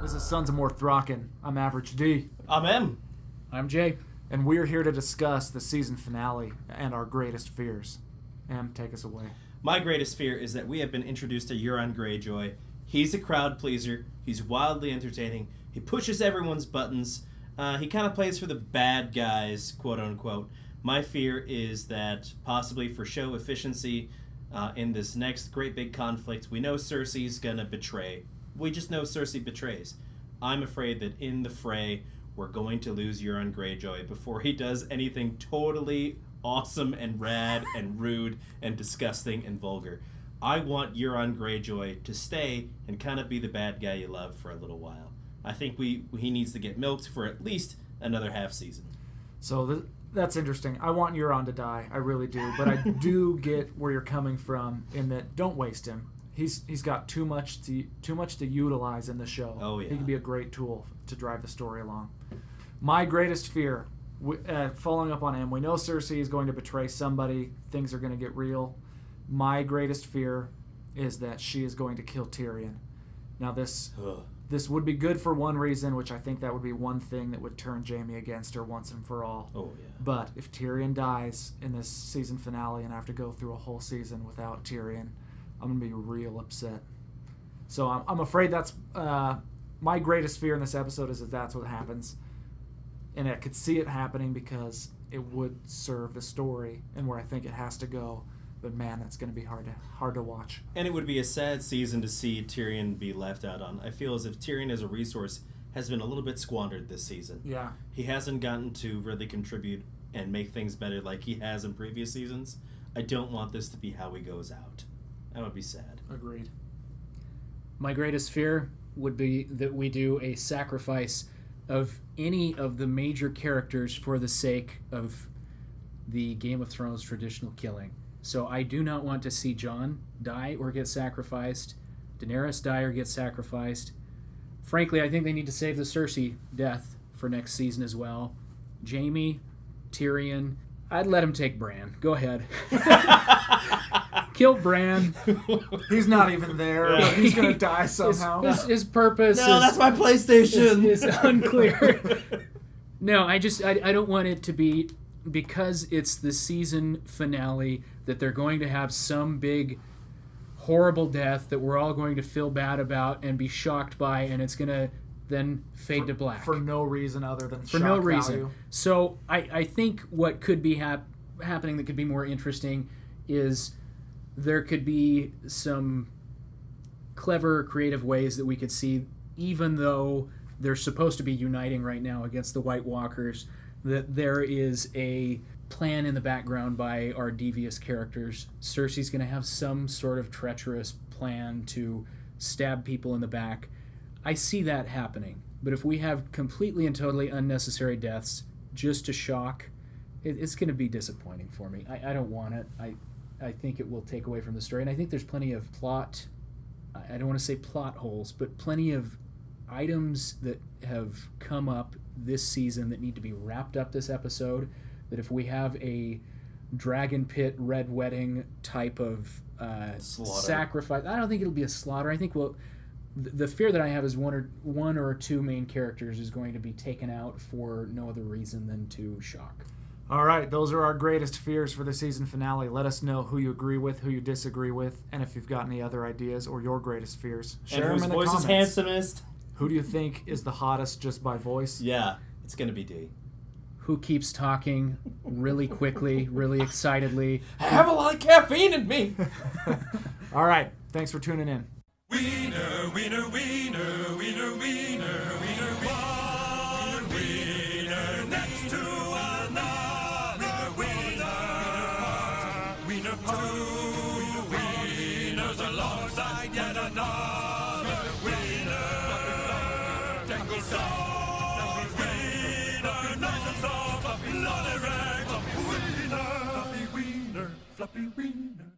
This is Sons of Morthraken. I'm Average D. I'm M. I'm Jay. And we're here to discuss the season finale and our greatest fears. M, take us away. My greatest fear is that we have been introduced to Euron Greyjoy. He's a crowd pleaser. He's wildly entertaining. He pushes everyone's buttons. He kind of plays for the bad guys, quote unquote. My fear is that possibly for show efficiency in this next great big conflict, we know Cersei's going to betray. We just know Cersei betrays. I'm afraid that in the fray, we're going to lose Euron Greyjoy before he does anything totally awesome and rad and rude and disgusting and vulgar. I want Euron Greyjoy to stay and kind of be the bad guy you love for a little while. I think he needs to get milked for at least another half season. So that's interesting. I want Euron to die. I really do. But I do get where you're coming from in that don't waste him. He's got too much to utilize in the show. Oh, yeah. He can be a great tool to drive the story along. My greatest fear, following up on him, we know Cersei is going to betray somebody. Things are going to get real. My greatest fear is that she is going to kill Tyrion. Now, this would be good for one reason, which I think that would be one thing that would turn Jaime against her once and for all. Oh, yeah. But if Tyrion dies in this season finale and I have to go through a whole season without Tyrion, I'm going to be real upset. So I'm afraid that's my greatest fear in this episode is that that's what happens. And I could see it happening because it would serve the story and where I think it has to go. But man, that's going to be hard to watch. And it would be a sad season to see Tyrion be left out on. I feel as if Tyrion as a resource has been a little bit squandered this season. Yeah. He hasn't gotten to really contribute and make things better like he has in previous seasons. I don't want this to be how he goes out. That would be sad. Agreed. My greatest fear would be that we do a sacrifice of any of the major characters for the sake of the Game of Thrones traditional killing. So I do not want to see Jon die or get sacrificed, Daenerys die or get sacrificed. Frankly, I think they need to save the Cersei death for next season as well. Jaime, Tyrion, I'd let him take Bran. Go ahead. Kill Bran. He's not even there. Yeah. He's going to die somehow. His purpose that's my PlayStation. is unclear. No, I don't want it to be, because it's the season finale, that they're going to have some big horrible death that we're all going to feel bad about and be shocked by, and it's going to then fade to black. For no reason other than For shock no reason. value. So I think what could be happening that could be more interesting is there could be some clever, creative ways that we could see, even though they're supposed to be uniting right now against the White Walkers, that there is a plan in the background by our devious characters. Cersei's going to have some sort of treacherous plan to stab people in the back. I see that happening. But if we have completely and totally unnecessary deaths just to shock, it's going to be disappointing for me. I don't want it. I think it will take away from the story. And I think there's plenty of plot, I don't want to say plot holes, but plenty of items that have come up this season that need to be wrapped up this episode, that if we have a dragon pit red wedding type of sacrifice, I don't think it'll be a slaughter. I think the fear that I have is one or two main characters is going to be taken out for no other reason than to shock. All right, those are our greatest fears for the season finale. Let us know who you agree with, who you disagree with, and if you've got any other ideas or your greatest fears. Share them in the voice comments. is handsomest. Who do you think is the hottest just by voice? Yeah, it's going to be D. Who keeps talking really quickly, really excitedly? I have a lot of caffeine in me. All right, thanks for tuning in. Wiener, wiener, wiener, wiener, wiener, wiener, one wiener next to another wiener, wiener, two wieners alongside yet another wiener, tangle soft wiener, nice and soft, fluffy, lolly rags, fluffy wiener, fluffy wiener.